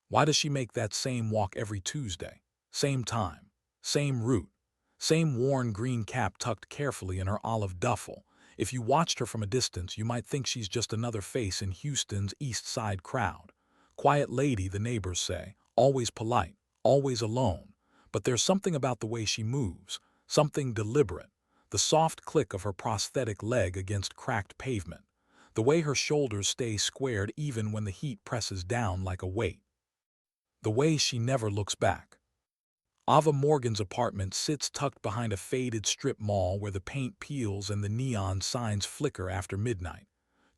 Why does she make that same walk every Tuesday? Same time, same route, same worn green cap tucked carefully in her olive duffel. If you watched her from a distance, you might think she's just another face in Houston's East Side crowd. Quiet lady, the neighbors say, always polite, always alone. But there's something about the way she moves, something deliberate. The soft click of her prosthetic leg against cracked pavement. The way her shoulders stay squared even when the heat presses down like a weight. The way she never looks back. Ava Morgan's apartment sits tucked behind a faded strip mall where the paint peels and the neon signs flicker after midnight.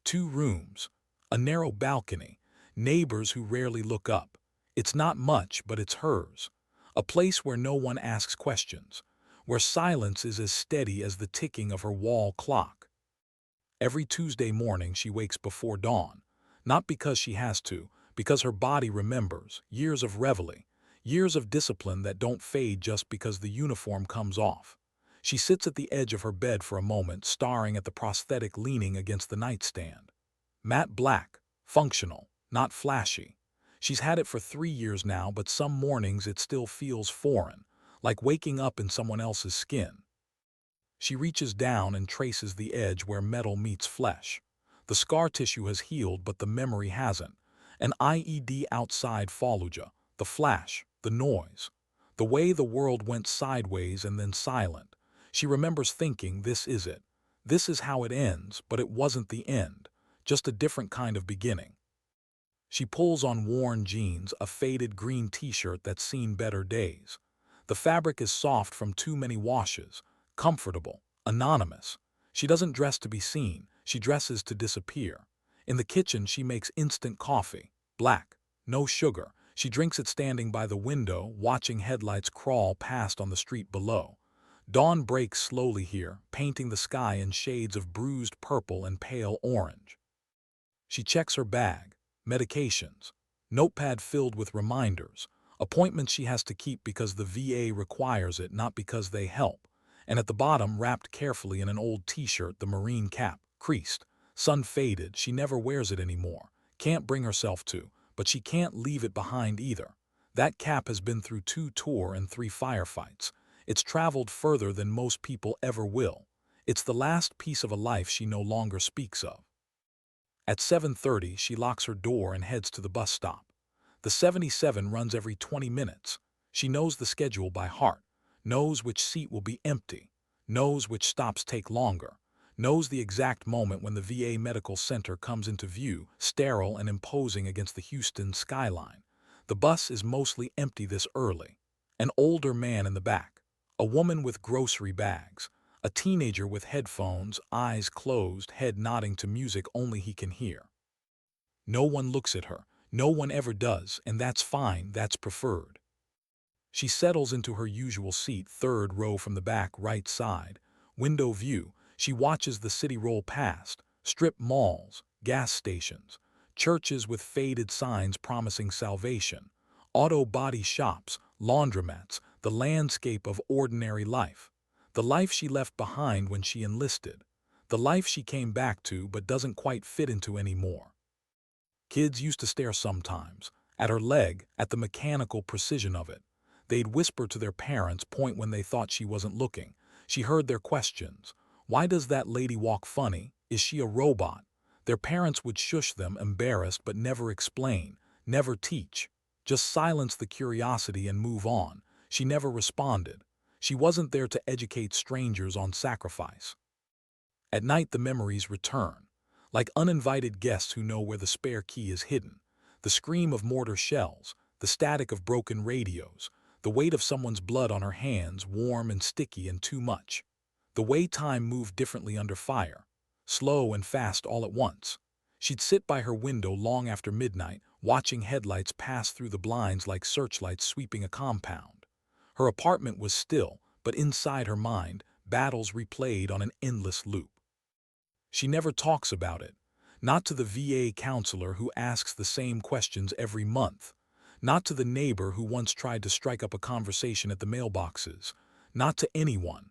2 rooms, a narrow balcony, neighbors who rarely look up. It's not much, but it's hers. A place where no one asks questions, where silence is as steady as the ticking of her wall clock. Every Tuesday morning she wakes before dawn, not because she has to, because her body remembers years of reveille, years of discipline that don't fade just because the uniform comes off. She sits at the edge of her bed for a moment, staring at the prosthetic leaning against the nightstand. Matte black, functional, not flashy. She's had it for 3 years now, but some mornings it still feels foreign, like waking up in someone else's skin. She reaches down and traces the edge where metal meets flesh. The scar tissue has healed, but the memory hasn't. An IED outside Fallujah, the flash, the noise, the way the world went sideways and then silent. She remembers thinking, this is it. This is how it ends, but it wasn't the end, just a different kind of beginning. She pulls on worn jeans, a faded green t-shirt that's seen better days. The fabric is soft from too many washes, comfortable, anonymous. She doesn't dress to be seen, she dresses to disappear. In the kitchen she makes instant coffee, black, no sugar. She drinks it standing by the window, watching headlights crawl past on the street below. Dawn breaks slowly here, painting the sky in shades of bruised purple and pale orange. She checks her bag, medications, notepad filled with reminders, appointments she has to keep because the VA requires it, not because they help. And at the bottom, wrapped carefully in an old t-shirt, the Marine cap, creased, sun-faded. She never wears it anymore, can't bring herself to, but she can't leave it behind either. That cap has been through 2 tours and 3 firefights. It's traveled further than most people ever will. It's the last piece of a life she no longer speaks of. At 7:30, she locks her door and heads to the bus stop. The 77 runs every 20 minutes. She knows the schedule by heart, knows which seat will be empty, knows which stops take longer, knows the exact moment when the VA Medical Center comes into view, sterile and imposing against the Houston skyline. The bus is mostly empty this early. An older man in the back, a woman with grocery bags, a teenager with headphones, eyes closed, head nodding to music only he can hear. No one looks at her, no one ever does, and that's fine, that's preferred. She settles into her usual seat, 3rd row from the back, right side. Window view, she watches the city roll past, strip malls, gas stations, churches with faded signs promising salvation, auto body shops, laundromats, the landscape of ordinary life. The life she left behind when she enlisted. The life she came back to but doesn't quite fit into anymore. Kids used to stare sometimes, at her leg, at the mechanical precision of it. They'd whisper to their parents, point when they thought she wasn't looking. She heard their questions. Why does that lady walk funny? Is she a robot? Their parents would shush them, embarrassed, but never explain, never teach. Just silence the curiosity and move on. She never responded. She wasn't there to educate strangers on sacrifice. At night the memories return, like uninvited guests who know where the spare key is hidden. The scream of mortar shells, the static of broken radios, the weight of someone's blood on her hands, warm and sticky and too much. The way time moved differently under fire, slow and fast all at once. She'd sit by her window long after midnight, watching headlights pass through the blinds like searchlights sweeping a compound. Her apartment was still, but inside her mind, battles replayed on an endless loop. She never talks about it, not to the VA counselor who asks the same questions every month, not to the neighbor who once tried to strike up a conversation at the mailboxes, not to anyone.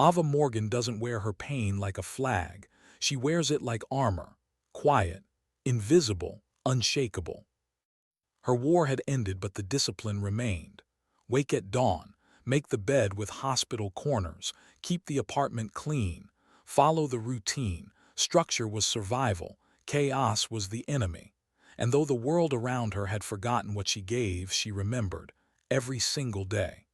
Ava Morgan doesn't wear her pain like a flag. She wears it like armor, quiet, invisible, unshakable. Her war had ended, but the discipline remained. Wake at dawn, make the bed with hospital corners, keep the apartment clean, follow the routine. Structure was survival, chaos was the enemy. And though the world around her had forgotten what she gave, she remembered, every single day.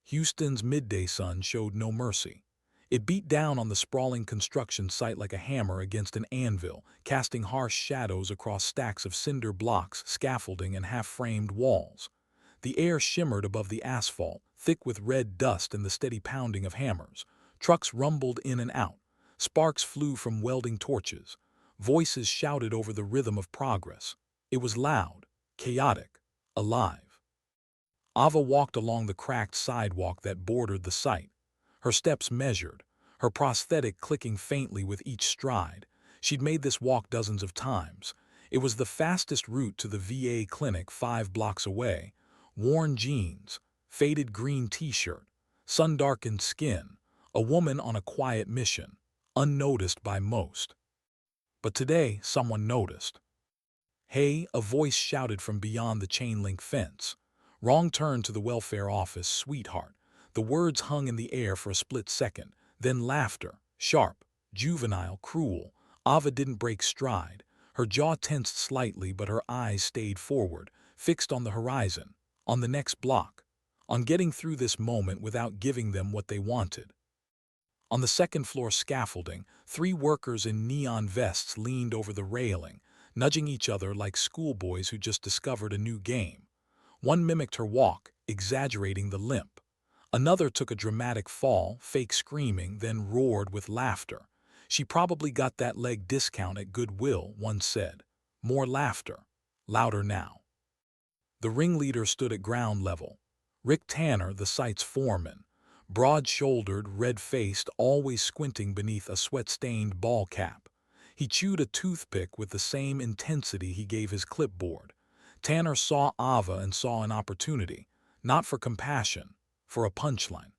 Houston's midday sun showed no mercy. It beat down on the sprawling construction site like a hammer against an anvil, casting harsh shadows across stacks of cinder blocks, scaffolding, and half-framed walls. The air shimmered above the asphalt, thick with red dust and the steady pounding of hammers. Trucks rumbled in and out. Sparks flew from welding torches. Voices shouted over the rhythm of progress. It was loud, chaotic, alive. Ava walked along the cracked sidewalk that bordered the site. Her steps measured, her prosthetic clicking faintly with each stride. She'd made this walk dozens of times. It was the fastest route to the VA clinic 5 blocks away. Worn jeans, faded green t-shirt, sun-darkened skin, a woman on a quiet mission, unnoticed by most. But today, someone noticed. "Hey," a voice shouted from beyond the chain-link fence. "Wrong turn to the welfare office, sweetheart." The words hung in the air for a split second, then laughter, sharp, juvenile, cruel. Ava didn't break stride. Her jaw tensed slightly, but her eyes stayed forward, fixed on the horizon, on the next block, on getting through this moment without giving them what they wanted. On the second-floor scaffolding, 3 workers in neon vests leaned over the railing, nudging each other like schoolboys who just discovered a new game. One mimicked her walk, exaggerating the limp. Another took a dramatic fall, fake screaming, then roared with laughter. "She probably got that leg discount at Goodwill," one said. More laughter. Louder now. The ringleader stood at ground level. Rick Tanner, the site's foreman. Broad-shouldered, red-faced, always squinting beneath a sweat-stained ball cap. He chewed a toothpick with the same intensity he gave his clipboard. Tanner saw Ava and saw an opportunity, not for compassion, for a punchline.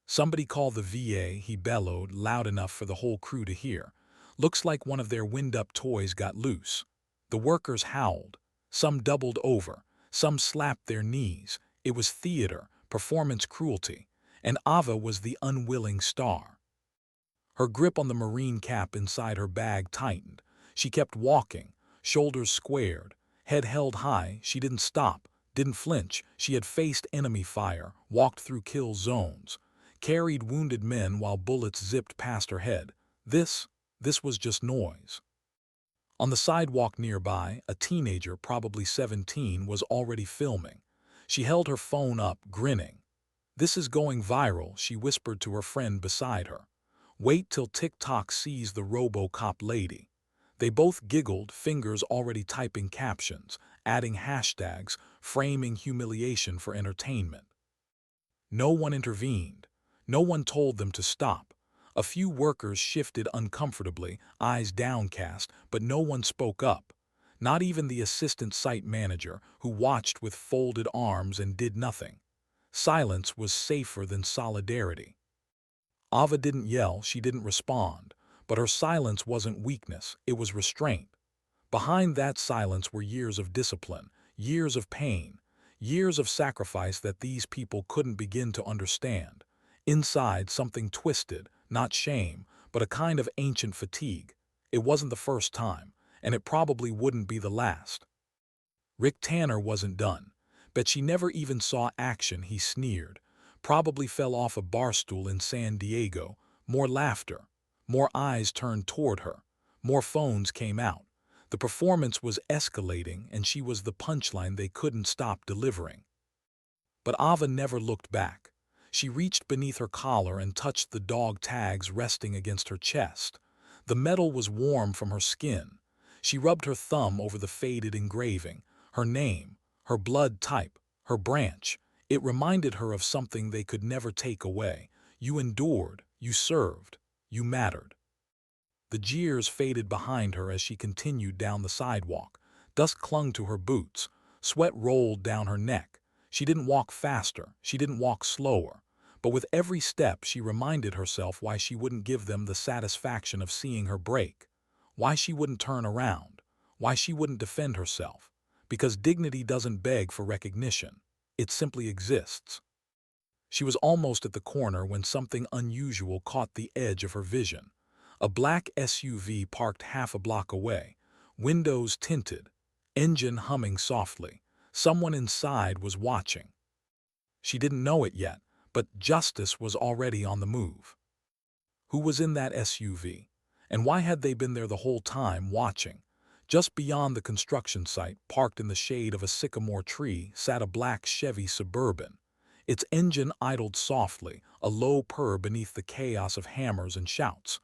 "Somebody call the VA," he bellowed, loud enough for the whole crew to hear. "Looks like one of their wind-up toys got loose." The workers howled. Some doubled over. Some slapped their knees. It was theater, performance cruelty. And Ava was the unwilling star. Her grip on the marine cap inside her bag tightened. She kept walking, shoulders squared, head held high. She didn't stop, didn't flinch. She had faced enemy fire, walked through kill zones, carried wounded men while bullets zipped past her head. This was just noise. On the sidewalk nearby, a teenager, probably 17, was already filming. She held her phone up, grinning. "This is going viral," she whispered to her friend beside her. "Wait till TikTok sees the RoboCop lady." They both giggled, fingers already typing captions, adding hashtags, framing humiliation for entertainment. No one intervened. No one told them to stop. A few workers shifted uncomfortably, eyes downcast, but no one spoke up. Not even the assistant site manager, who watched with folded arms and did nothing. Silence was safer than solidarity. Ava didn't yell, she didn't respond, but her silence wasn't weakness, it was restraint. Behind that silence were years of discipline, years of pain, years of sacrifice that these people couldn't begin to understand. Inside, something twisted, not shame, but a kind of ancient fatigue. It wasn't the first time, and it probably wouldn't be the last. Rick Tanner wasn't done. "Bet she never even saw action," he sneered. "Probably fell off a barstool in San Diego." More laughter. More eyes turned toward her. More phones came out. The performance was escalating, and she was the punchline they couldn't stop delivering. But Ava never looked back. She reached beneath her collar and touched the dog tags resting against her chest. The metal was warm from her skin. She rubbed her thumb over the faded engraving, her name, her blood type, her branch. It reminded her of something they could never take away. You endured, you served, you mattered. The jeers faded behind her as she continued down the sidewalk. Dust clung to her boots. Sweat rolled down her neck. She didn't walk faster, she didn't walk slower. But with every step she reminded herself why she wouldn't give them the satisfaction of seeing her break. Why she wouldn't turn around. Why she wouldn't defend herself. because dignity doesn't beg for recognition. It simply exists. She was almost at the corner when something unusual caught the edge of her vision. A black SUV parked half a block away, windows tinted, engine humming softly. Someone inside was watching. She didn't know it yet, but justice was already on the move. Who was in that SUV? And why had they been there the whole time watching? Just beyond the construction site, parked in the shade of a sycamore tree, sat a black Chevy Suburban. Its engine idled softly, a low purr beneath the chaos of hammers and shouts.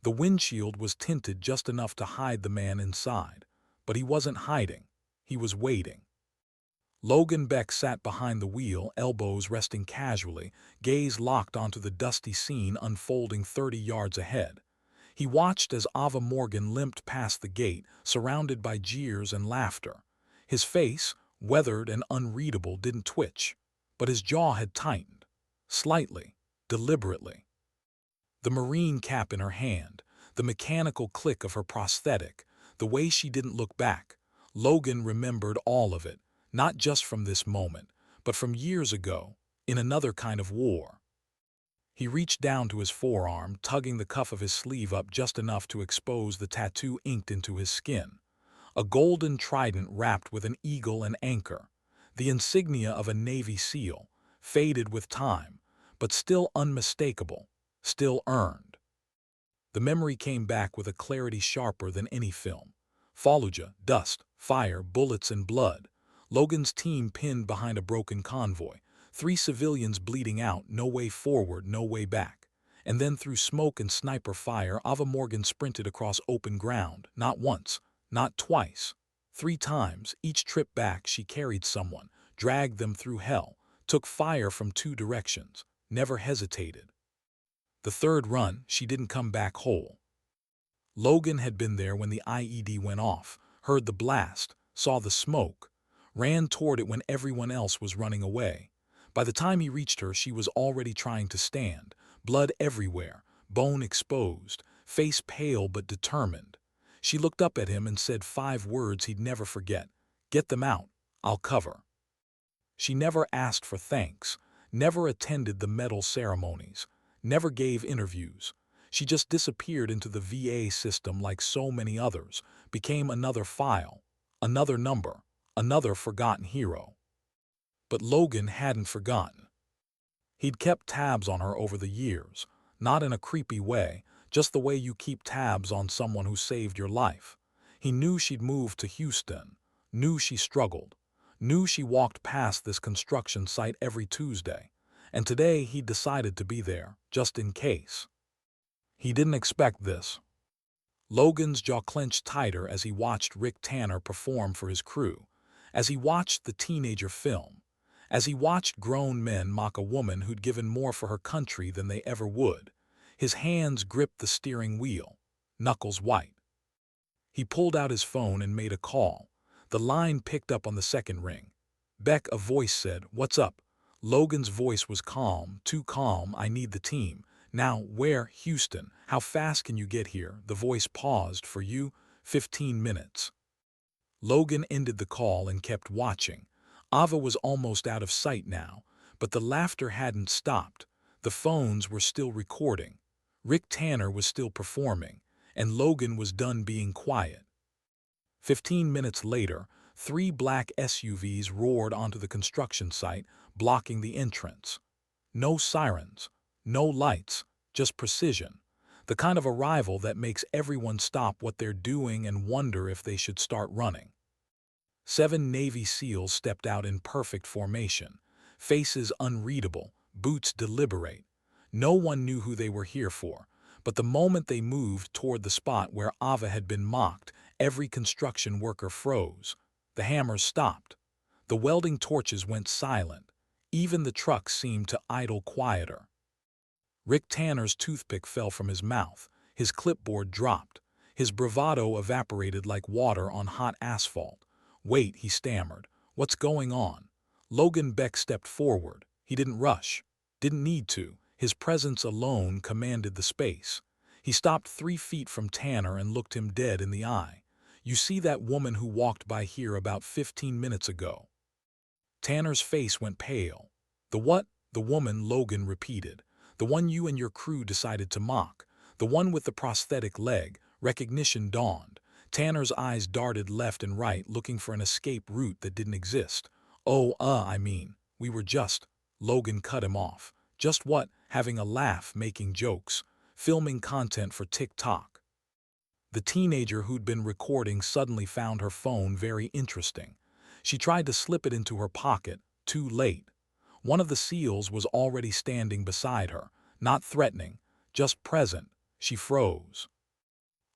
The windshield was tinted just enough to hide the man inside. But he wasn't hiding. He was waiting. Logan Beck sat behind the wheel, elbows resting casually, gaze locked onto the dusty scene unfolding 30 yards ahead. He watched as Ava Morgan limped past the gate, surrounded by jeers and laughter. His face, weathered and unreadable, didn't twitch, but his jaw had tightened. Slightly, deliberately. The marine cap in her hand, the mechanical click of her prosthetic, the way she didn't look back. Logan remembered all of it, not just from this moment, but from years ago, in another kind of war. He reached down to his forearm, tugging the cuff of his sleeve up just enough to expose the tattoo inked into his skin. A golden trident wrapped with an eagle and anchor, the insignia of a Navy SEAL, faded with time, but still unmistakable, still earned. The memory came back with a clarity sharper than any film. Fallujah, dust, fire, bullets and blood. Logan's team pinned behind a broken convoy. 3 civilians bleeding out, no way forward, no way back. And then through smoke and sniper fire, Ava Morgan sprinted across open ground, not once, not twice. 3 times, each trip back she carried someone, dragged them through hell, took fire from 2 directions, never hesitated. The third run, she didn't come back whole. Logan had been there when the IED went off, heard the blast, saw the smoke, ran toward it when everyone else was running away. By the time he reached her, she was already trying to stand, blood everywhere, bone exposed, face pale but determined. She looked up at him and said 5 words he'd never forget. "Get them out. I'll cover." She never asked for thanks, never attended the medal ceremonies, never gave interviews. She just disappeared into the VA system like so many others, became another file, another number, another forgotten hero. But Logan hadn't forgotten. He'd kept tabs on her over the years, not in a creepy way, just the way you keep tabs on someone who saved your life. He knew she'd moved to Houston, knew she struggled, knew she walked past this construction site every Tuesday, and today he'd decided to be there, just in case. He didn't expect this. Logan's jaw clenched tighter as he watched Rick Tanner perform for his crew, as he watched the teenager film, as he watched grown men mock a woman who'd given more for her country than they ever would. His hands gripped the steering wheel, knuckles white. He pulled out his phone and made a call. The line picked up on the second ring. "Beck," a voice said. "What's up?" Logan's voice was calm, too calm. "I need the team. Now, where?" "Houston." "How fast can you get here?" The voice paused. "For you, 15 minutes. Logan ended the call and kept watching. Ava was almost out of sight now, but the laughter hadn't stopped. The phones were still recording. Rick Tanner was still performing, and Logan was done being quiet. 15 minutes later, 3 black SUVs roared onto the construction site, blocking the entrance. No sirens, no lights, just precision. The kind of arrival that makes everyone stop what they're doing and wonder if they should start running. 7 Navy SEALs stepped out in perfect formation, faces unreadable, boots deliberate. No one knew who they were here for, but the moment they moved toward the spot where Ava had been mocked, every construction worker froze. The hammers stopped. The welding torches went silent. Even the trucks seemed to idle quieter. Rick Tanner's toothpick fell from his mouth. His clipboard dropped. His bravado evaporated like water on hot asphalt. "Wait," he stammered. "What's going on?" Logan Beck stepped forward. He didn't rush. Didn't need to. His presence alone commanded the space. He stopped 3 feet from Tanner and looked him dead in the eye. You see that woman who walked by here about 15 minutes ago?" Tanner's face went pale. "The what?" The woman, Logan repeated. "The one you and your crew decided to mock. The one with the prosthetic leg." Recognition dawned. Tanner's eyes darted left and right, looking for an escape route that didn't exist. "Oh, I mean, we were just—" Logan cut him off. "Just what?" "Having a laugh, making jokes, filming content for TikTok." The teenager who'd been recording suddenly found her phone very interesting. She tried to slip it into her pocket, too late. One of the SEALs was already standing beside her, not threatening, just present. She froze.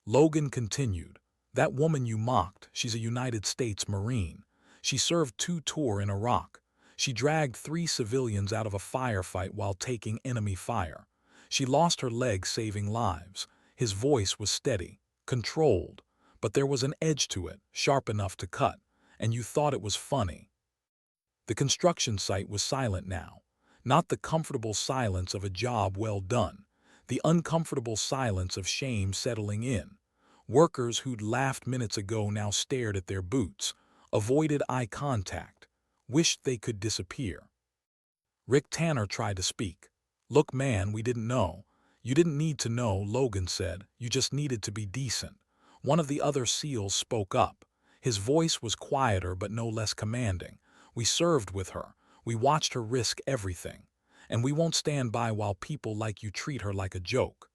Logan continued. "That woman you mocked, she's a United States Marine. She served 2 tours in Iraq. She dragged 3 civilians out of a firefight while taking enemy fire. She lost her leg saving lives." His voice was steady, controlled, but there was an edge to it, sharp enough to cut, and you thought it was funny. The construction site was silent now. Not the comfortable silence of a job well done. The uncomfortable silence of shame settling in. Workers who'd laughed minutes ago now stared at their boots, avoided eye contact, wished they could disappear. Rick Tanner tried to speak. "Look, man, we didn't know." "You didn't need to know," Logan said. "You just needed to be decent." One of the other SEALs spoke up. His voice was quieter but no less commanding. "We served with her. We watched her risk everything. And we won't stand by while people like you treat her like a joke."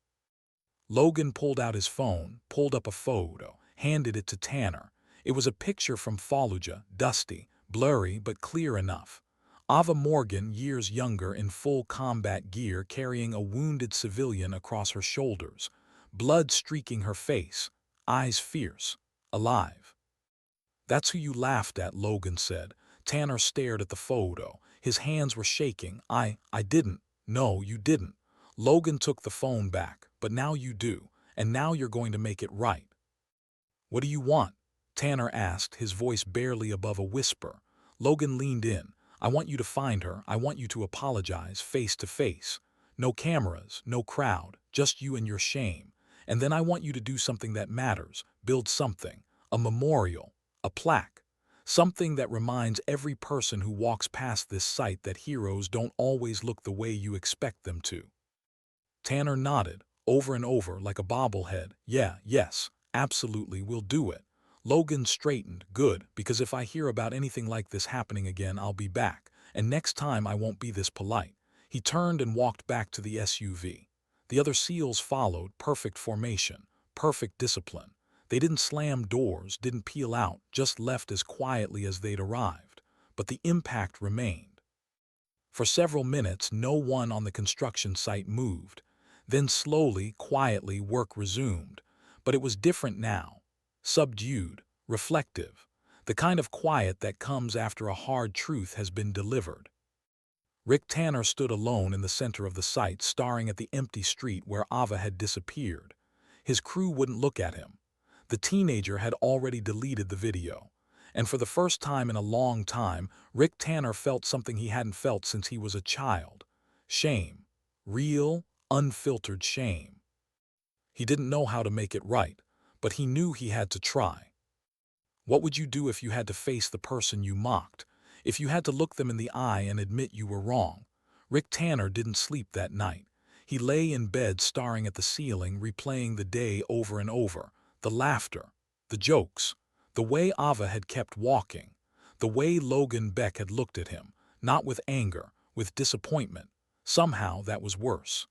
Logan pulled out his phone, pulled up a photo, handed it to Tanner. It was a picture from Fallujah, dusty, blurry but clear enough. Ava Morgan, years younger, in full combat gear, carrying a wounded civilian across her shoulders, blood streaking her face, eyes fierce, alive. "That's who you laughed at," Logan said. Tanner stared at the photo. His hands were shaking. I didn't." "No, you didn't." Logan took the phone back. "But now you do, and now you're going to make it right." "What do you want?" Tanner asked, his voice barely above a whisper. Logan leaned in. "I want you to find her. I want you to apologize, face to face. No cameras, no crowd, just you and your shame. And then I want you to do something that matters, build something, a memorial, a plaque, something that reminds every person who walks past this site that heroes don't always look the way you expect them to." Tanner nodded, over and over like a bobblehead. Yes, absolutely, we'll do it." Logan straightened. "Good, because if I hear about anything like this happening again, I'll be back. And next time I won't be this polite." He turned and walked back to the SUV. The other SEALs followed, perfect formation, perfect discipline. They didn't slam doors, didn't peel out, just left as quietly as they'd arrived. But the impact remained. For several minutes, no one on the construction site moved. Then slowly, quietly, work resumed. But it was different now. Subdued, reflective. The kind of quiet that comes after a hard truth has been delivered. Rick Tanner stood alone in the center of the site, staring at the empty street where Ava had disappeared. His crew wouldn't look at him. The teenager had already deleted the video. And for the first time in a long time, Rick Tanner felt something he hadn't felt since he was a child. Shame. Real, unfiltered shame. He didn't know how to make it right, but he knew he had to try. What would you do if you had to face the person you mocked? If you had to look them in the eye and admit you were wrong? Rick Tanner didn't sleep that night. He lay in bed staring at the ceiling, replaying the day over and over. The laughter, the jokes, the way Ava had kept walking, the way Logan Beck had looked at him, not with anger, with disappointment. Somehow that was worse.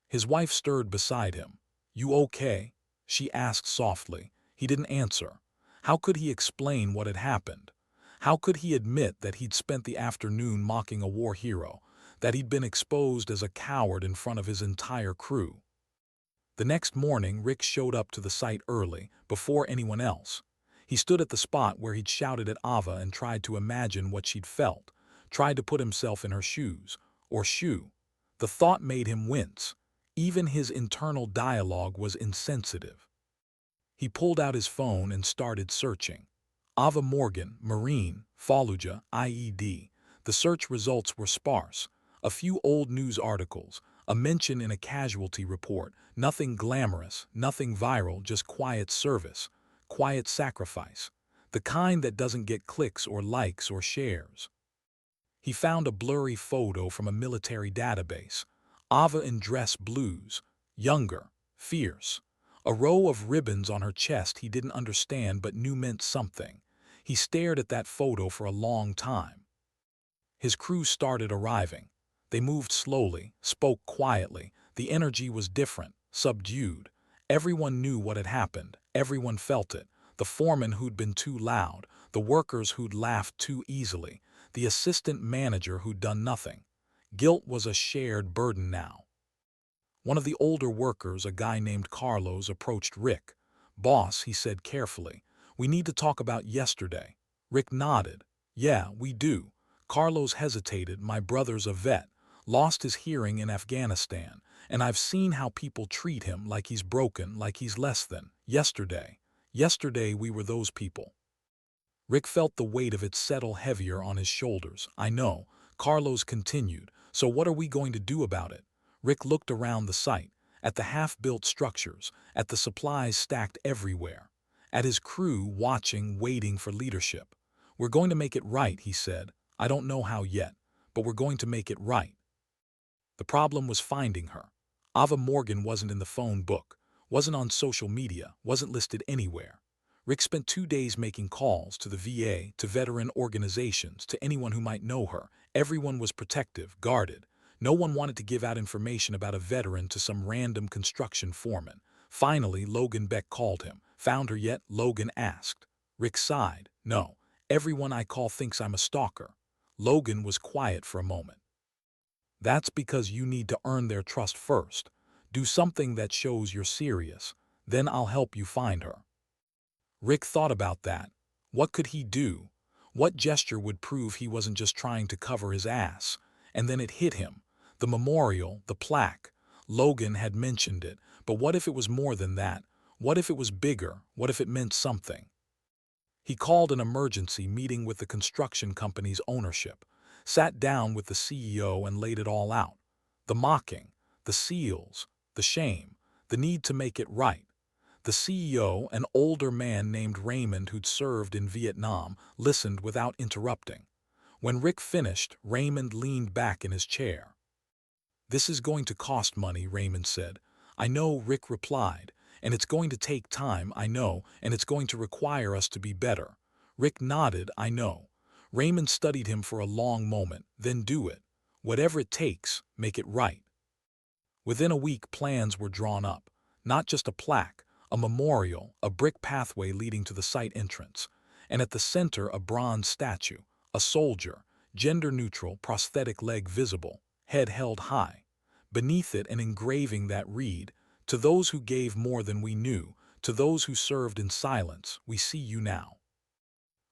His wife stirred beside him. "You okay?" she asked softly. He didn't answer. How could he explain what had happened? How could he admit that he'd spent the afternoon mocking a war hero, that he'd been exposed as a coward in front of his entire crew? The next morning, Rick showed up to the site early, before anyone else. He stood at the spot where he'd shouted at Ava and tried to imagine what she'd felt, tried to put himself in her shoes, or shoe. The thought made him wince. Even his internal dialogue was insensitive. He pulled out his phone and started searching. Ava Morgan, Marine, Fallujah, IED. The search results were sparse. A few old news articles, a mention in a casualty report, nothing glamorous, nothing viral, just quiet service. quiet sacrifice, the kind that doesn't get clicks or likes or shares. He found a blurry photo from a military database. Ava in dress blues, younger, fierce. A row of ribbons on her chest he didn't understand but knew meant something. He stared at that photo for a long time. His crew started arriving. They moved slowly, spoke quietly. The energy was different, subdued. Everyone knew what had happened. Everyone felt it. The foreman who'd been too loud, the workers who'd laughed too easily, the assistant manager who'd done nothing. Guilt was a shared burden now. One of the older workers, a guy named Carlos, approached Rick. "Boss," he said carefully, "we need to talk about yesterday." Rick nodded. "Yeah, we do." Carlos hesitated. "My brother's a vet, lost his hearing in Afghanistan, and I've seen how people treat him, like he's broken, like he's less than. Yesterday we were those people." Rick felt the weight of it settle heavier on his shoulders. "I know," Carlos continued. "So what are we going to do about it?" Rick looked around the site, at the half-built structures, at the supplies stacked everywhere, at his crew watching, waiting for leadership. "We're going to make it right," he said. "I don't know how yet, but we're going to make it right." The problem was finding her. Ava Morgan wasn't in the phone book, wasn't on social media, wasn't listed anywhere. Rick spent 2 days making calls to the VA, to veteran organizations, to anyone who might know her. Everyone was protective, guarded. No one wanted to give out information about a veteran to some random construction foreman. Finally, Logan Beck called him. "Found her yet?" Logan asked. Rick sighed. "No. Everyone I call thinks I'm a stalker." Logan was quiet for a moment. "That's because you need to earn their trust first. Do something that shows you're serious. Then I'll help you find her." Rick thought about that. What could he do? What gesture would prove he wasn't just trying to cover his ass? And then it hit him. The memorial, the plaque. Logan had mentioned it, but what if it was more than that? What if it was bigger? What if it meant something? He called an emergency meeting with the construction company's ownership, sat down with the CEO and laid it all out. The mocking, the seals, the shame, the need to make it right. The CEO, an older man named Raymond who'd served in Vietnam, listened without interrupting. When Rick finished, Raymond leaned back in his chair. "This is going to cost money," Raymond said. "I know," Rick replied. "And it's going to take time, I know, and it's going to require us to be better." Rick nodded. "I know." Raymond studied him for a long moment. "Then do it. Whatever it takes, make it right." Within a week, plans were drawn up. Not just a plaque, a memorial, a brick pathway leading to the site entrance. And at the center, a bronze statue, a soldier, gender-neutral, prosthetic leg visible, head held high. Beneath it, an engraving that read, "To those who gave more than we knew, to those who served in silence, we see you now."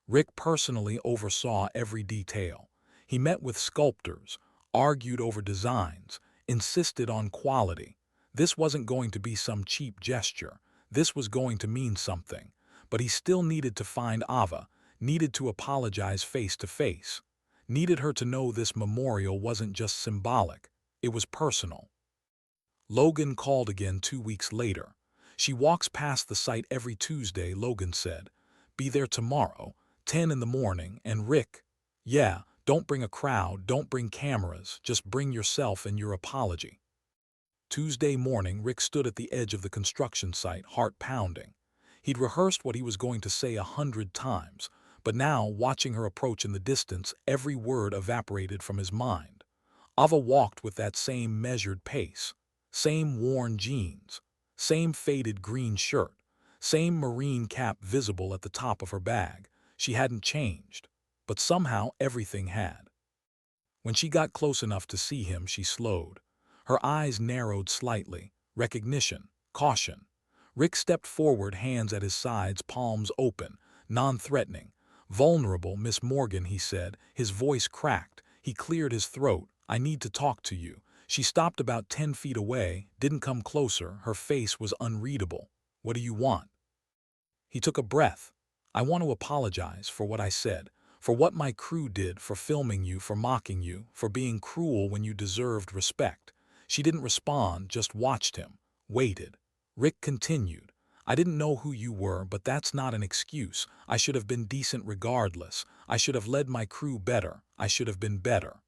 Rick personally oversaw every detail. He met with sculptors, argued over designs, insisted on quality. This wasn't going to be some cheap gesture. This was going to mean something. But he still needed to find Ava, needed to apologize face to face, needed her to know this memorial wasn't just symbolic, it was personal. Logan called again 2 weeks later. "She walks past the site every Tuesday," Logan said. "Be there tomorrow, 10 in the morning, and Rick, yeah, don't bring a crowd, don't bring cameras, just bring yourself and your apology." Tuesday morning, Rick stood at the edge of the construction site, heart pounding. He'd rehearsed what he was going to say 100 times, but now, watching her approach in the distance, every word evaporated from his mind. Ava walked with that same measured pace, same worn jeans, same faded green shirt, same marine cap visible at the top of her bag. She hadn't changed, but somehow everything had. When she got close enough to see him, she slowed. Her eyes narrowed slightly. Recognition, caution. Rick stepped forward, hands at his sides, palms open, non-threatening. "Vulnerable, Miss Morgan," he said. His voice cracked. He cleared his throat. "I need to talk to you." She stopped about 10 feet away, didn't come closer. Her face was unreadable. "What do you want?" He took a breath. "I want to apologize for what I said, for what my crew did, for filming you, for mocking you, for being cruel when you deserved respect." She didn't respond, just watched him, waited. Rick continued. I didn't know who you were, but that's not an excuse. I should have been decent regardless. I should have led my crew better. I should have been better."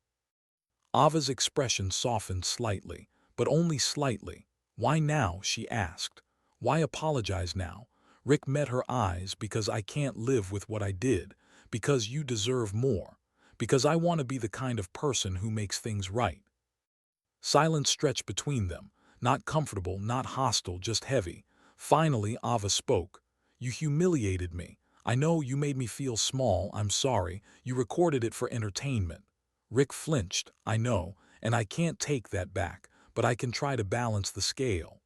Ava's expression softened slightly, but only slightly. "Why now?" she asked. "Why apologize now?" Rick met her eyes. "Because I can't live with what I did. Because you deserve more. Because I want to be the kind of person who makes things right." Silence stretched between them, not comfortable, not hostile, just heavy. Finally, Ava spoke. "You humiliated me. I know you made me feel small. I'm sorry. You recorded it for entertainment." Rick flinched. "I know, and I can't take that back, but I can try to balance the scale."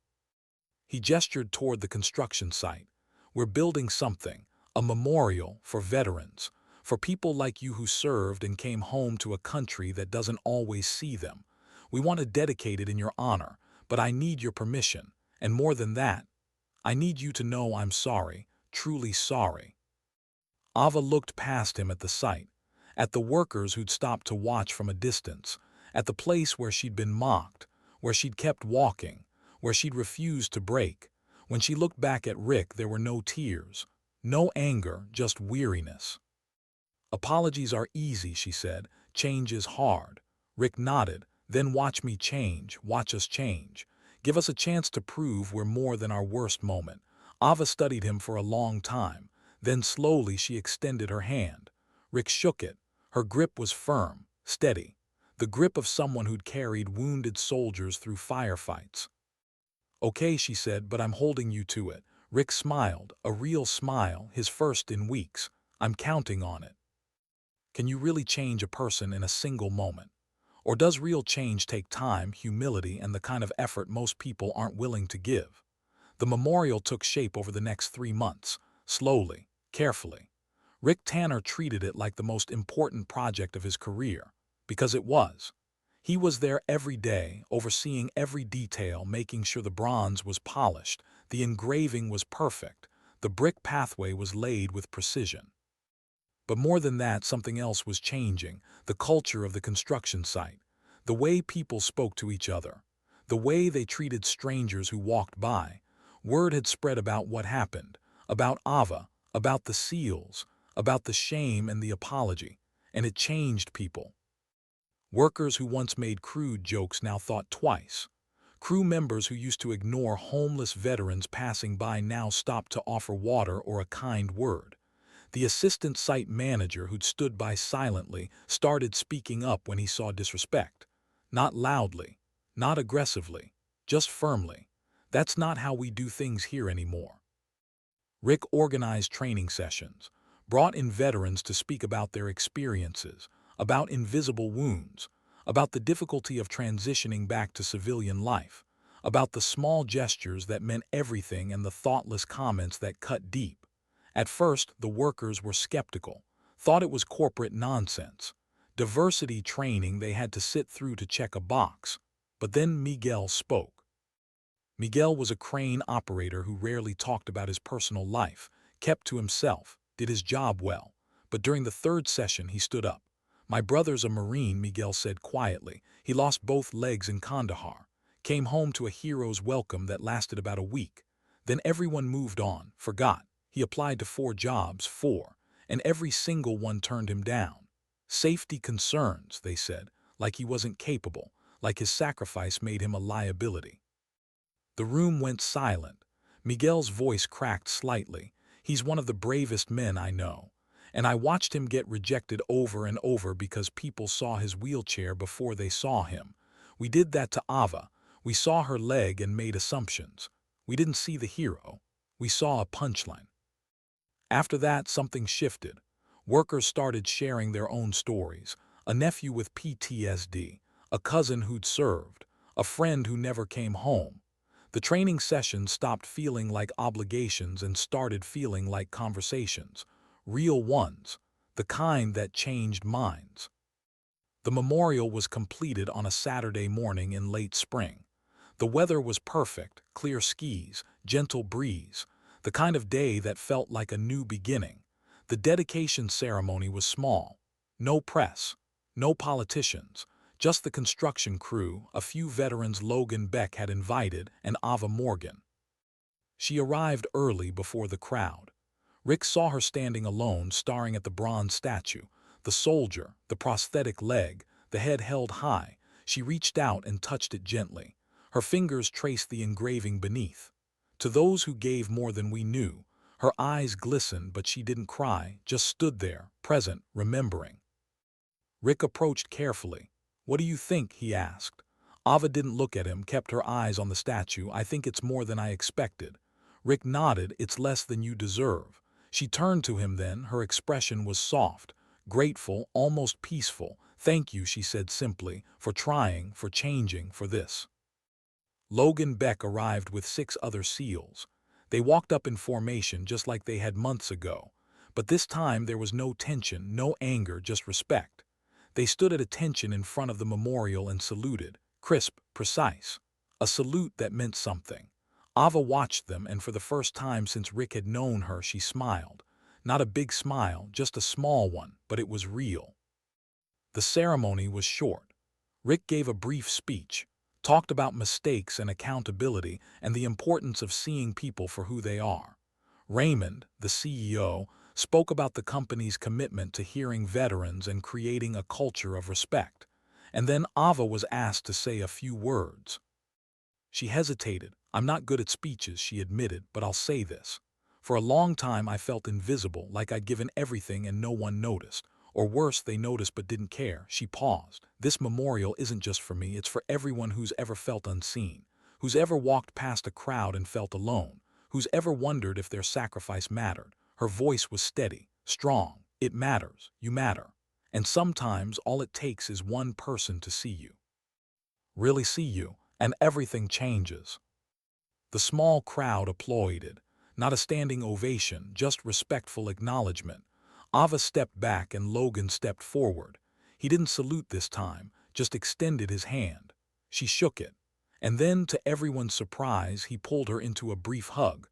He gestured toward the construction site. "We're building something, a memorial for veterans, for people like you who served and came home to a country that doesn't always see them. We want to dedicate it in your honor, but I need your permission, and more than that, I need you to know I'm sorry, truly sorry." Ava looked past him at the site, at the workers who'd stopped to watch from a distance, at the place where she'd been mocked, where she'd kept walking, where she'd refused to break. When she looked back at Rick, there were no tears, no anger, just weariness. "Apologies are easy," she said. "Change is hard." Rick nodded. "Then watch me change, watch us change. Give us a chance to prove we're more than our worst moment." Ava studied him for a long time. Then slowly she extended her hand. Rick shook it. Her grip was firm, steady. The grip of someone who'd carried wounded soldiers through firefights. "Okay," she said, "but I'm holding you to it." Rick smiled, a real smile, his first in weeks. "I'm counting on it." Can you really change a person in a single moment? Or does real change take time, humility, and the kind of effort most people aren't willing to give? The memorial took shape over the next 3 months, slowly, carefully. Rick Tanner treated it like the most important project of his career, because it was. He was there every day, overseeing every detail, making sure the bronze was polished, the engraving was perfect, the brick pathway was laid with precision. But more than that, something else was changing, the culture of the construction site, the way people spoke to each other, the way they treated strangers who walked by. Word had spread about what happened, about Ava, about the seals, about the shame and the apology, and it changed people. Workers who once made crude jokes now thought twice. Crew members who used to ignore homeless veterans passing by now stopped to offer water or a kind word. The assistant site manager who'd stood by silently started speaking up when he saw disrespect. Not loudly, not aggressively, just firmly. "That's not how we do things here anymore." Rick organized training sessions, brought in veterans to speak about their experiences, about invisible wounds, about the difficulty of transitioning back to civilian life, about the small gestures that meant everything and the thoughtless comments that cut deep. At first, the workers were skeptical, thought it was corporate nonsense. Diversity training they had to sit through to check a box. But then Miguel spoke. Miguel was a crane operator who rarely talked about his personal life, kept to himself, did his job well. But during the third session, he stood up. "My brother's a Marine," Miguel said quietly. "He lost both legs in Kandahar. Came home to a hero's welcome that lasted about a week. Then everyone moved on, forgot. He applied to 4 jobs, 4, and every single one turned him down. Safety concerns," they said, like he wasn't capable, like his sacrifice made him a liability. The room went silent. Miguel's voice cracked slightly. "He's one of the bravest men I know. And I watched him get rejected over and over because people saw his wheelchair before they saw him. We did that to Ava. We saw her leg and made assumptions. We didn't see the hero. We saw a punchline." After that, something shifted. Workers started sharing their own stories. A nephew with PTSD, a cousin who'd served, a friend who never came home. The training sessions stopped feeling like obligations and started feeling like conversations. Real ones, the kind that changed minds. The memorial was completed on a Saturday morning in late spring. The weather was perfect, clear skies, gentle breeze, the kind of day that felt like a new beginning. The dedication ceremony was small. No press, no politicians, just the construction crew, a few veterans Logan Beck had invited, and Ava Morgan. She arrived early before the crowd. Rick saw her standing alone, staring at the bronze statue, the soldier, the prosthetic leg, the head held high. She reached out and touched it gently. Her fingers traced the engraving beneath. To those who gave more than we knew. Her eyes glistened, but she didn't cry, just stood there, present, remembering. Rick approached carefully. "What do you think?" he asked. Ava didn't look at him, kept her eyes on the statue. "I think it's more than I expected." Rick nodded. "It's less than you deserve." She turned to him then. Her expression was soft, grateful, almost peaceful. "Thank you," she said simply, "for trying, for changing, for this." Logan Beck arrived with 6 other SEALs. They walked up in formation just like they had months ago. But this time there was no tension, no anger, just respect. They stood at attention in front of the memorial and saluted, crisp, precise. A salute that meant something. Ava watched them, and for the first time since Rick had known her, she smiled. Not a big smile, just a small one, but it was real. The ceremony was short. Rick gave a brief speech, talked about mistakes and accountability and the importance of seeing people for who they are. Raymond, the CEO, spoke about the company's commitment to hearing veterans and creating a culture of respect. And then Ava was asked to say a few words. She hesitated. "I'm not good at speeches," she admitted, "but I'll say this. For a long time I felt invisible, like I'd given everything and no one noticed. Or worse, they noticed but didn't care." She paused. "This memorial isn't just for me, it's for everyone who's ever felt unseen, who's ever walked past a crowd and felt alone, who's ever wondered if their sacrifice mattered." Her voice was steady, strong. "It matters. You matter. And sometimes all it takes is one person to see you. Really see you, and everything changes." The small crowd applauded. Not a standing ovation, just respectful acknowledgement. Ava stepped back and Logan stepped forward. He didn't salute this time, just extended his hand. She shook it. And then, to everyone's surprise, he pulled her into a brief hug.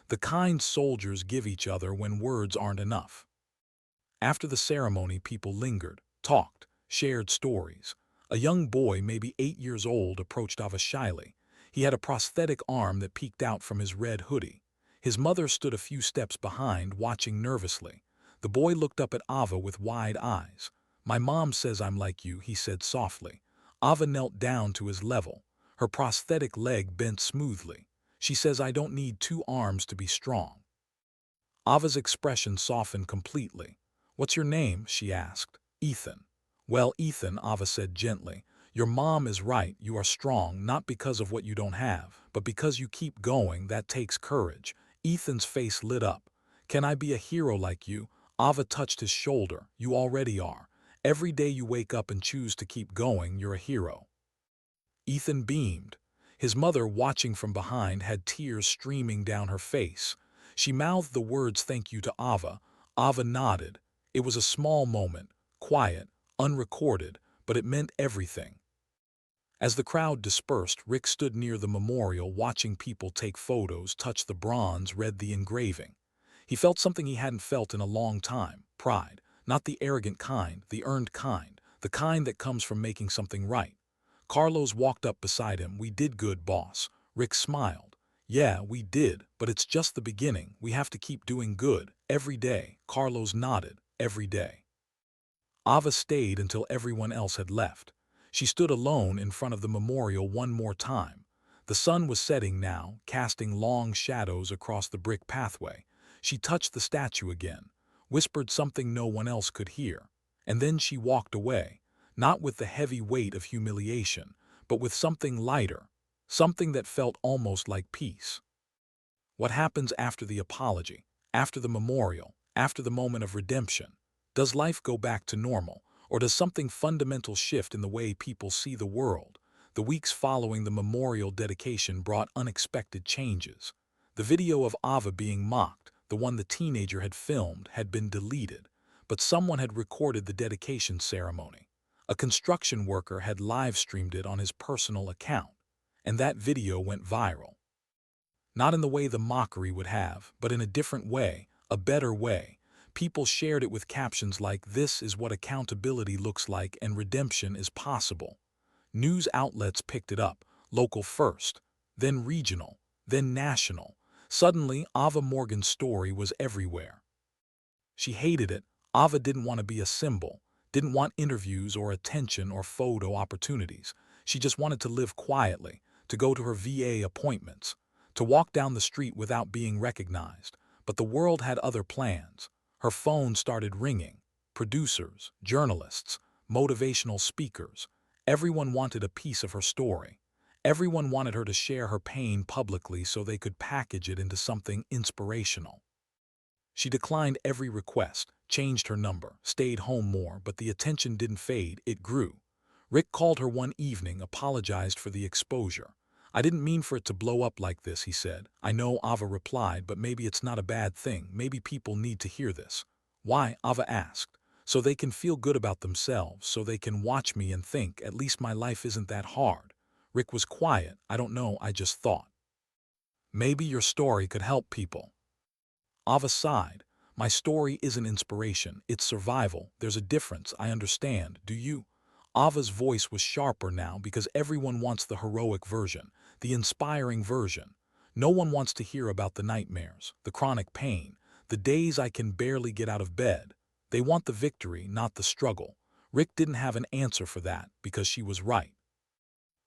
The kind soldiers give each other when words aren't enough. After the ceremony, people lingered, talked, shared stories. A young boy, maybe 8 years old, approached Ava shyly. He had a prosthetic arm that peeked out from his red hoodie. His mother stood a few steps behind, watching nervously. The boy looked up at Ava with wide eyes. "My mom says I'm like you," he said softly. Ava knelt down to his level. Her prosthetic leg bent smoothly. "She says I don't need 2 arms to be strong." Ava's expression softened completely. "What's your name?" she asked. "Ethan." "Well, Ethan," Ava said gently, "your mom is right. You are strong, not because of what you don't have, but because you keep going. That takes courage." Ethan's face lit up. "Can I be a hero like you?" Ava touched his shoulder. "You already are. Every day you wake up and choose to keep going, you're a hero." Ethan beamed. His mother, watching from behind, had tears streaming down her face. She mouthed the words "thank you" to Ava. Ava nodded. It was a small moment, quiet, unrecorded, but it meant everything. As the crowd dispersed, Rick stood near the memorial, watching people take photos, touch the bronze, read the engraving. He felt something he hadn't felt in a long time: pride. Not the arrogant kind, the earned kind, the kind that comes from making something right. Carlos walked up beside him. "We did good, boss." Rick smiled. "Yeah, we did, but it's just the beginning. We have to keep doing good, every day." Carlos nodded. "Every day." Ava stayed until everyone else had left. She stood alone in front of the memorial one more time. The sun was setting now, casting long shadows across the brick pathway. She touched the statue again, whispered something no one else could hear, and then she walked away, not with the heavy weight of humiliation, but with something lighter, something that felt almost like peace. What happens after the apology, after the memorial, after the moment of redemption? Does life go back to normal, or does something fundamental shift in the way people see the world? The weeks following the memorial dedication brought unexpected changes. The video of Ava being mocked, the one the teenager had filmed, had been deleted, but someone had recorded the dedication ceremony. A construction worker had live-streamed it on his personal account, and that video went viral. Not in the way the mockery would have, but in a different way, a better way. People shared it with captions like, "This is what accountability looks like and redemption is possible." News outlets picked it up, local first, then regional, then national. Suddenly, Ava Morgan's story was everywhere. She hated it. Ava didn't want to be a symbol, didn't want interviews or attention or photo opportunities. She just wanted to live quietly, to go to her VA appointments, to walk down the street without being recognized. But the world had other plans. Her phone started ringing. Producers, journalists, motivational speakers. Everyone wanted a piece of her story. Everyone wanted her to share her pain publicly so they could package it into something inspirational. She declined every request, changed her number, stayed home more, but the attention didn't fade, it grew. Rick called her one evening, apologized for the exposure. "I didn't mean for it to blow up like this," he said. "I know," Ava replied, "but maybe it's not a bad thing. Maybe people need to hear this." "Why?" Ava asked. "So they can feel good about themselves, so they can watch me and think, at least my life isn't that hard." Rick was quiet. "I don't know, I just thought. Maybe your story could help people." Ava sighed. "My story isn't inspiration, it's survival. There's a difference, I understand, do you?" Ava's voice was sharper now because everyone wants the heroic version, the inspiring version. No one wants to hear about the nightmares, the chronic pain, the days I can barely get out of bed. They want the victory, not the struggle. Rick didn't have an answer for that because she was right.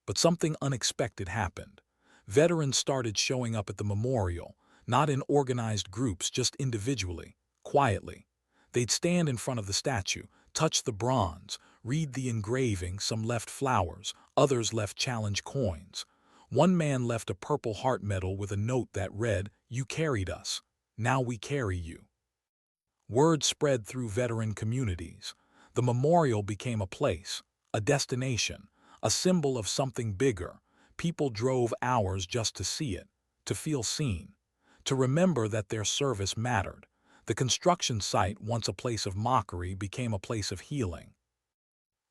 But something unexpected happened. Veterans started showing up at the memorial, not in organized groups, just individually, quietly. They'd stand in front of the statue, touch the bronze, read the engraving. Some left flowers, others left challenge coins. One man left a Purple Heart medal with a note that read, "You carried us. Now we carry you." Word spread through veteran communities. The memorial became a place, a destination, a symbol of something bigger. People drove hours just to see it, to feel seen, to remember that their service mattered. The construction site, once a place of mockery, became a place of healing.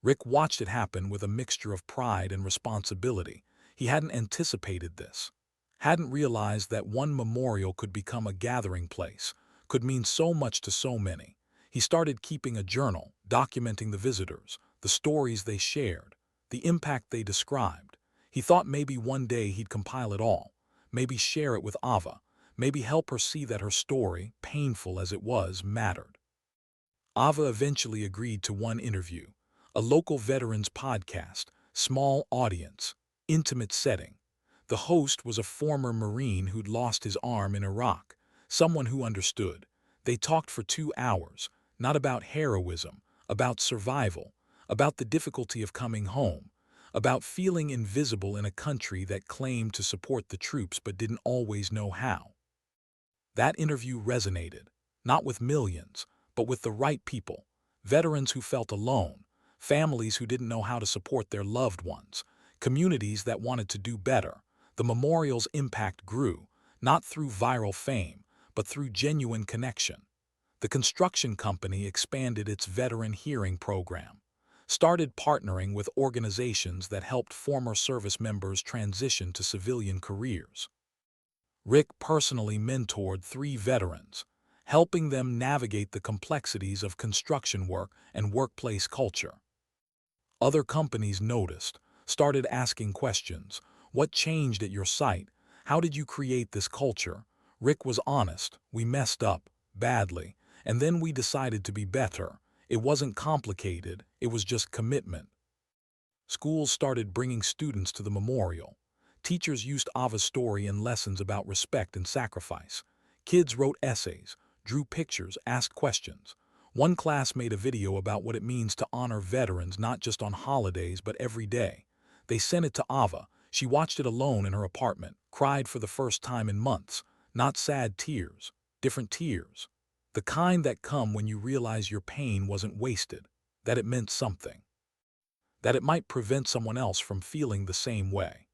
Rick watched it happen with a mixture of pride and responsibility. He hadn't anticipated this, hadn't realized that one memorial could become a gathering place, could mean so much to so many. He started keeping a journal, documenting the visitors, the stories they shared, the impact they described. He thought maybe one day he'd compile it all, maybe share it with Ava, maybe help her see that her story, painful as it was, mattered. Ava eventually agreed to one interview, a local veterans podcast, small audience, intimate setting. The host was a former Marine who'd lost his arm in Iraq, someone who understood. They talked for 2 hours, not about heroism, about survival, about the difficulty of coming home, about feeling invisible in a country that claimed to support the troops but didn't always know how. That interview resonated, not with millions, but with the right people, veterans who felt alone, families who didn't know how to support their loved ones, communities that wanted to do better. The memorial's impact grew, not through viral fame, but through genuine connection. The construction company expanded its veteran hearing program, started partnering with organizations that helped former service members transition to civilian careers. Rick personally mentored 3 veterans, helping them navigate the complexities of construction work and workplace culture. Other companies noticed, started asking questions. "What changed at your site? How did you create this culture?" Rick was honest. "We messed up, badly, and then we decided to be better. It wasn't complicated, it was just commitment." Schools started bringing students to the memorial. Teachers used Ava's story in lessons about respect and sacrifice. Kids wrote essays, drew pictures, asked questions. One class made a video about what it means to honor veterans not just on holidays but every day. They sent it to Ava. She watched it alone in her apartment, cried for the first time in months. Not sad tears, different tears. The kind that come when you realize your pain wasn't wasted, that it meant something, that it might prevent someone else from feeling the same way.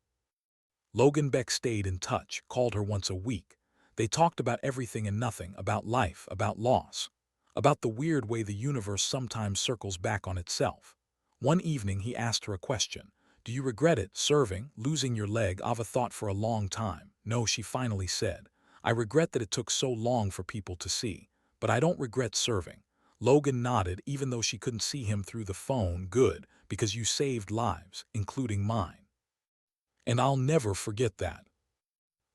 Logan Beck stayed in touch, called her once a week. They talked about everything and nothing, about life, about loss, about the weird way the universe sometimes circles back on itself. One evening he asked her a question. "Do you regret it, serving, losing your leg?" Ava thought for a long time. "No," she finally said. "I regret that it took so long for people to see, but I don't regret serving." Logan nodded, even though she couldn't see him through the phone. "Good, because you saved lives, including mine. And I'll never forget that."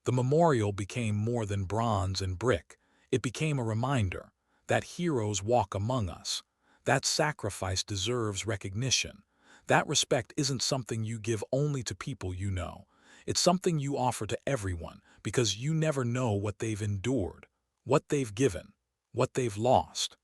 The memorial became more than bronze and brick. It became a reminder that heroes walk among us. That sacrifice deserves recognition. That respect isn't something you give only to people you know. It's something you offer to everyone because you never know what they've endured, what they've given, what they've lost.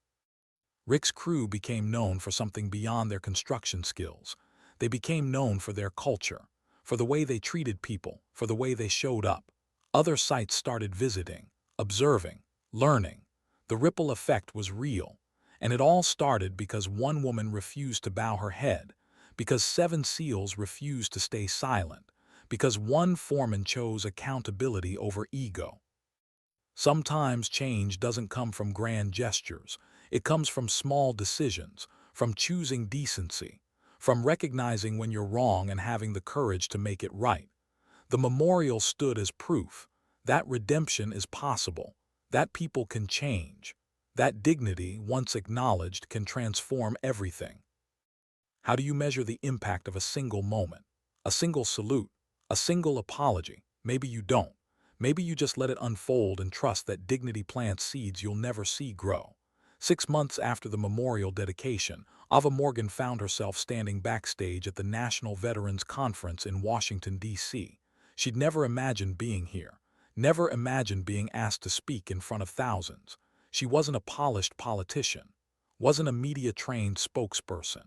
Rick's crew became known for something beyond their construction skills. They became known for their culture, for the way they treated people, for the way they showed up. Other sites started visiting, observing, learning. The ripple effect was real, and it all started because one woman refused to bow her head, because 7 SEALs refused to stay silent, because one foreman chose accountability over ego. Sometimes change doesn't come from grand gestures. It comes from small decisions, from choosing decency, from recognizing when you're wrong and having the courage to make it right. The memorial stood as proof that redemption is possible, that people can change, that dignity, once acknowledged, can transform everything. How do you measure the impact of a single moment, a single salute, a single apology? Maybe you don't. Maybe you just let it unfold and trust that dignity plants seeds you'll never see grow. 6 months after the memorial dedication, Ava Morgan found herself standing backstage at the National Veterans Conference in Washington, D.C. She'd never imagined being here, never imagined being asked to speak in front of thousands. She wasn't a polished politician, wasn't a media-trained spokesperson,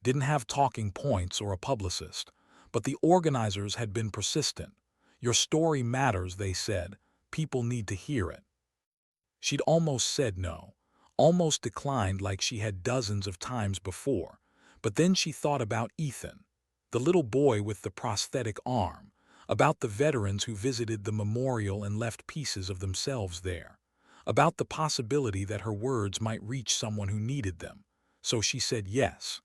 didn't have talking points or a publicist, but the organizers had been persistent. Your story matters, they said. People need to hear it. She'd almost said no, almost declined like she had dozens of times before. But then she thought about Ethan, the little boy with the prosthetic arm, about the veterans who visited the memorial and left pieces of themselves there, about the possibility that her words might reach someone who needed them. So she said yes.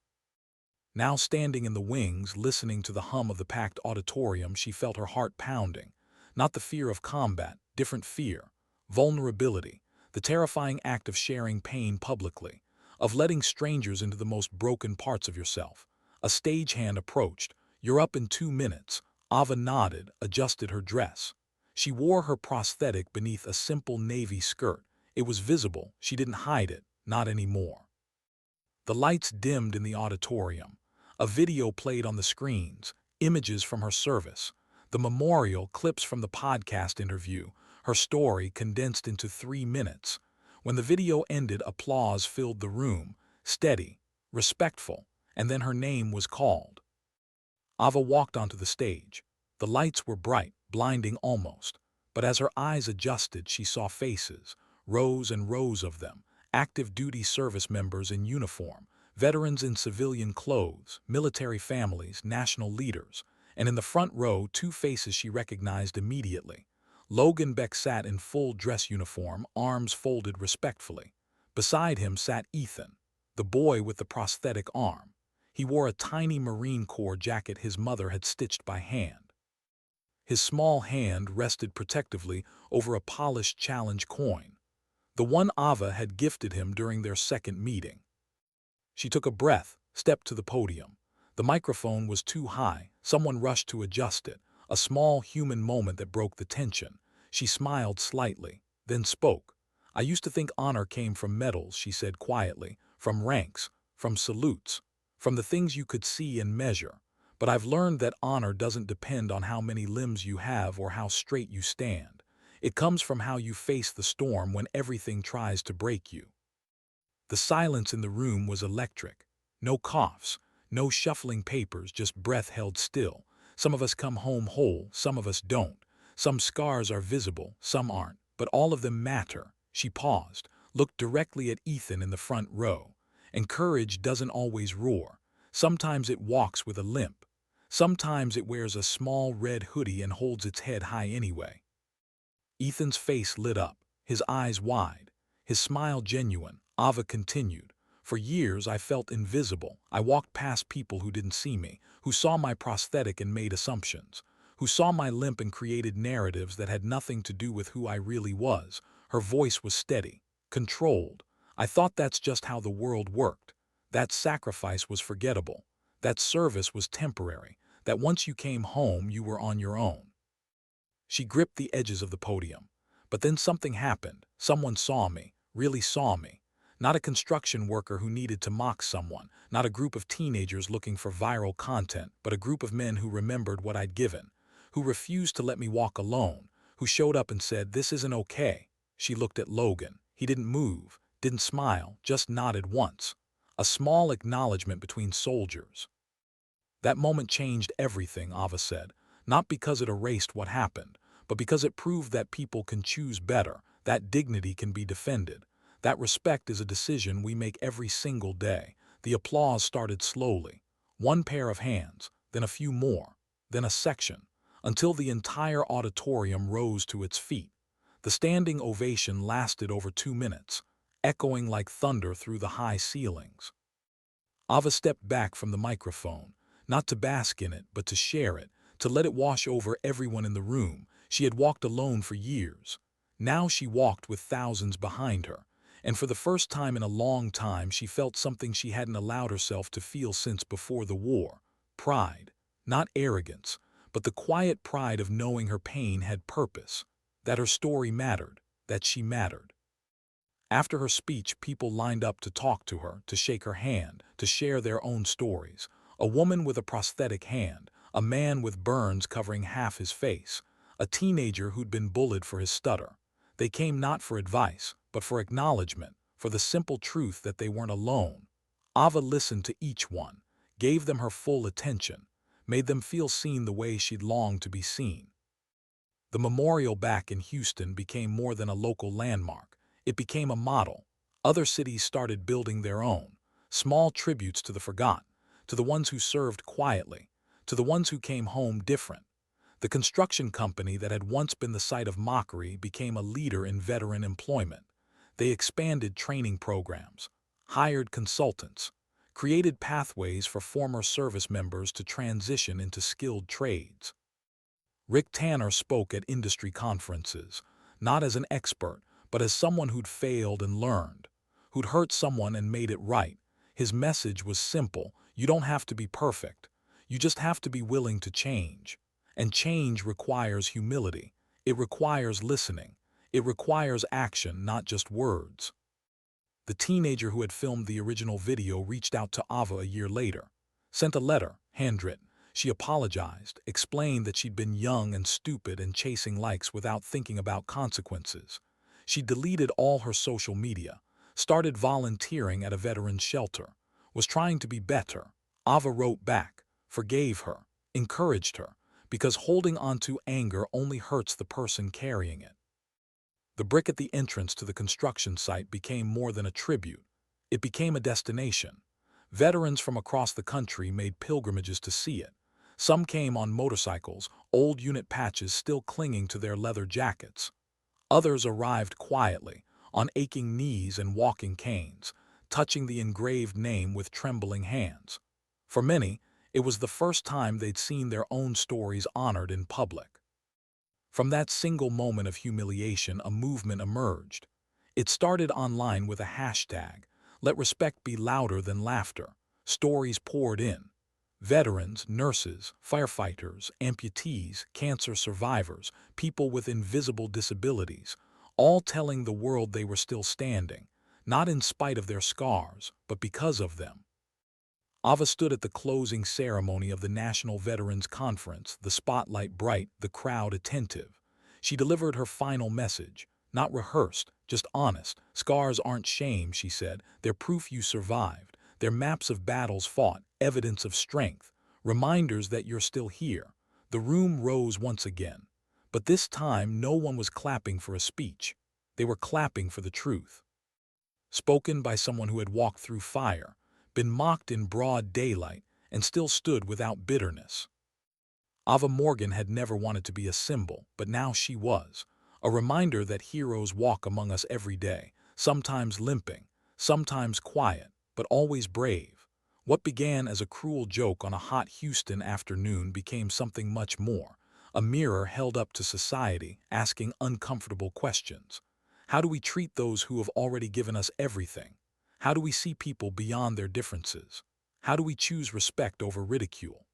Now standing in the wings, listening to the hum of the packed auditorium, she felt her heart pounding. Not the fear of combat, different fear. Vulnerability, the terrifying act of sharing pain publicly, of letting strangers into the most broken parts of yourself. A stagehand approached. "You're up in 2 minutes." Ava nodded, adjusted her dress. She wore her prosthetic beneath a simple navy skirt. It was visible. She didn't hide it, not anymore. The lights dimmed in the auditorium. A video played on the screens, images from her service, the memorial, clips from the podcast interview, her story condensed into 3 minutes. When the video ended, applause filled the room, steady, respectful, and then her name was called. Ava walked onto the stage. The lights were bright, blinding almost, but as her eyes adjusted, she saw faces, rows and rows of them, active duty service members in uniform, veterans in civilian clothes, military families, national leaders, and in the front row, 2 faces she recognized immediately. Logan Beck sat in full dress uniform, arms folded respectfully. Beside him sat Ethan, the boy with the prosthetic arm. He wore a tiny Marine Corps jacket his mother had stitched by hand. His small hand rested protectively over a polished challenge coin, the one Ava had gifted him during their second meeting. She took a breath, stepped to the podium. The microphone was too high. Someone rushed to adjust it, a small human moment that broke the tension. She smiled slightly, then spoke. "I used to think honor came from medals," she said quietly, "from ranks, from salutes, from the things you could see and measure. But I've learned that honor doesn't depend on how many limbs you have or how straight you stand. It comes from how you face the storm when everything tries to break you." The silence in the room was electric. No coughs, no shuffling papers, just breath held still. Some of us come home whole, some of us don't. Some scars are visible, some aren't, but all of them matter. She paused, looked directly at Ethan in the front row. And courage doesn't always roar. Sometimes it walks with a limp. Sometimes it wears a small red hoodie and holds its head high anyway. Ethan's face lit up, his eyes wide, his smile genuine. Ava continued. "For years I felt invisible. I walked past people who didn't see me, who saw my prosthetic and made assumptions, who saw my limp and created narratives that had nothing to do with who I really was." Her voice was steady, controlled. "I thought that's just how the world worked. That sacrifice was forgettable. That service was temporary. That once you came home, you were on your own." She gripped the edges of the podium. But then something happened. Someone saw me, really saw me. Not a construction worker who needed to mock someone, not a group of teenagers looking for viral content, but a group of men who remembered what I'd given, who refused to let me walk alone, who showed up and said, "This isn't okay." She looked at Logan. He didn't move, didn't smile, just nodded once. A small acknowledgement between soldiers. That moment changed everything, Ava said, not because it erased what happened, but because it proved that people can choose better, that dignity can be defended, that respect is a decision we make every single day. The applause started slowly. One pair of hands, then a few more, then a section, until the entire auditorium rose to its feet. The standing ovation lasted over 2 minutes, echoing like thunder through the high ceilings. Ava stepped back from the microphone, not to bask in it, but to share it, to let it wash over everyone in the room. She had walked alone for years. Now she walked with thousands behind her, and for the first time in a long time she felt something she hadn't allowed herself to feel since before the war. Pride. Not arrogance, but the quiet pride of knowing her pain had purpose, that her story mattered, that she mattered. After her speech, people lined up to talk to her, to shake her hand, to share their own stories. A woman with a prosthetic hand, a man with burns covering half his face, a teenager who'd been bullied for his stutter. They came not for advice, but for acknowledgement, for the simple truth that they weren't alone. Ava listened to each one, gave them her full attention, made them feel seen the way she'd longed to be seen. The memorial back in Houston became more than a local landmark. It became a model. Other cities started building their own, small tributes to the forgotten, to the ones who served quietly, to the ones who came home different. The construction company that had once been the site of mockery became a leader in veteran employment. They expanded training programs, hired consultants, created pathways for former service members to transition into skilled trades. Rick Tanner spoke at industry conferences, not as an expert, but as someone who'd failed and learned, who'd hurt someone and made it right. His message was simple: you don't have to be perfect. You just have to be willing to change. And change requires humility. It requires listening. It requires action, not just words. The teenager who had filmed the original video reached out to Ava a year later, sent a letter, handwritten. She apologized, explained that she'd been young and stupid and chasing likes without thinking about consequences. She deleted all her social media, started volunteering at a veterans shelter, was trying to be better. Ava wrote back, forgave her, encouraged her, because holding onto anger only hurts the person carrying it. The brick at the entrance to the construction site became more than a tribute. It became a destination. Veterans from across the country made pilgrimages to see it. Some came on motorcycles, old unit patches still clinging to their leather jackets. Others arrived quietly, on aching knees and walking canes, touching the engraved name with trembling hands. For many, it was the first time they'd seen their own stories honored in public. From that single moment of humiliation, a movement emerged. It started online with a hashtag, "Let respect be louder than laughter." Stories poured in. Veterans, nurses, firefighters, amputees, cancer survivors, people with invisible disabilities, all telling the world they were still standing, not in spite of their scars, but because of them. Ava stood at the closing ceremony of the National Veterans Conference, the spotlight bright, the crowd attentive. She delivered her final message, not rehearsed, just honest. "Scars aren't shame," she said. "They're proof you survived. They're maps of battles fought, evidence of strength, reminders that you're still here." The room rose once again, but this time no one was clapping for a speech. They were clapping for the truth. Spoken by someone who had walked through fire, been mocked in broad daylight, and still stood without bitterness. Ava Morgan had never wanted to be a symbol, but now she was. A reminder that heroes walk among us every day, sometimes limping, sometimes quiet, but always brave. What began as a cruel joke on a hot Houston afternoon became something much more, a mirror held up to society, asking uncomfortable questions. How do we treat those who have already given us everything? How do we see people beyond their differences? How do we choose respect over ridicule?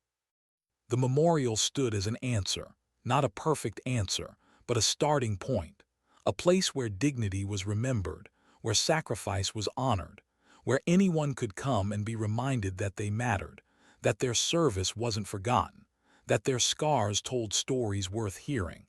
The memorial stood as an answer, not a perfect answer, but a starting point. A place where dignity was remembered, where sacrifice was honored, where anyone could come and be reminded that they mattered, that their service wasn't forgotten, that their scars told stories worth hearing.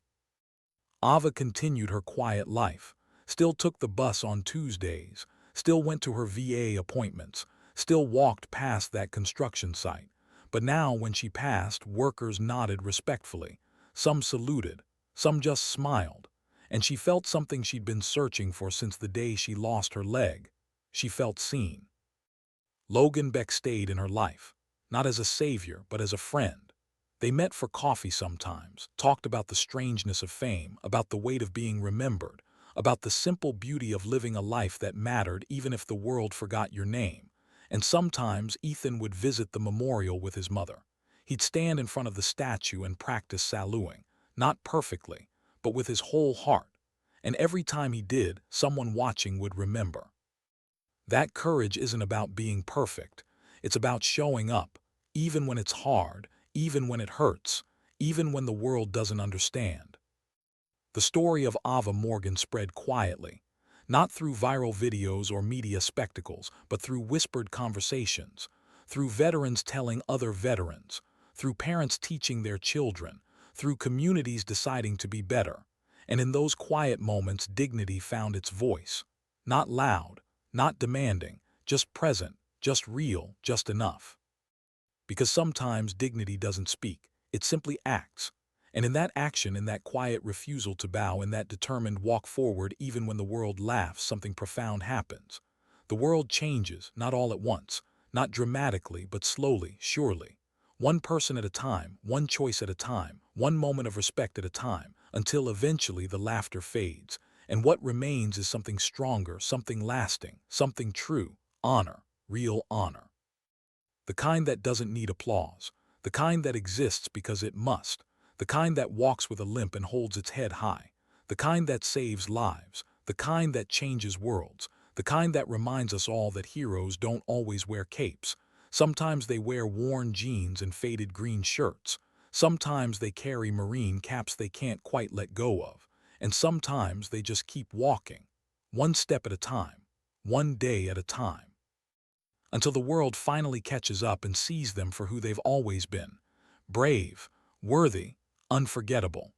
Ava continued her quiet life, still took the bus on Tuesdays, still went to her VA appointments, still walked past that construction site. But now when she passed, workers nodded respectfully. Some saluted, some just smiled, and she felt something she'd been searching for since the day she lost her leg. She felt seen. Logan Beck stayed in her life, not as a savior, but as a friend. They met for coffee sometimes, talked about the strangeness of fame, about the weight of being remembered, about the simple beauty of living a life that mattered even if the world forgot your name. And sometimes Ethan would visit the memorial with his mother. He'd stand in front of the statue and practice saluting, not perfectly, but with his whole heart. And every time he did, someone watching would remember. That courage isn't about being perfect. It's about showing up, even when it's hard, even when it hurts, even when the world doesn't understand. The story of Ava Morgan spread quietly, not through viral videos or media spectacles, but through whispered conversations, through veterans telling other veterans, through parents teaching their children, through communities deciding to be better. And in those quiet moments, dignity found its voice. Not loud, not demanding, just present, just real, just enough. Because sometimes dignity doesn't speak, it simply acts. And in that action, in that quiet refusal to bow, in that determined walk forward even when the world laughs, something profound happens. The world changes, not all at once, not dramatically, but slowly, surely. One person at a time, one choice at a time, one moment of respect at a time, until eventually the laughter fades. And what remains is something stronger, something lasting, something true, honor, real honor. The kind that doesn't need applause, the kind that exists because it must, the kind that walks with a limp and holds its head high, the kind that saves lives, the kind that changes worlds, the kind that reminds us all that heroes don't always wear capes. Sometimes they wear worn jeans and faded green shirts. Sometimes they carry marine caps they can't quite let go of. And sometimes they just keep walking, one step at a time, one day at a time, until the world finally catches up and sees them for who they've always been: brave, worthy, unforgettable.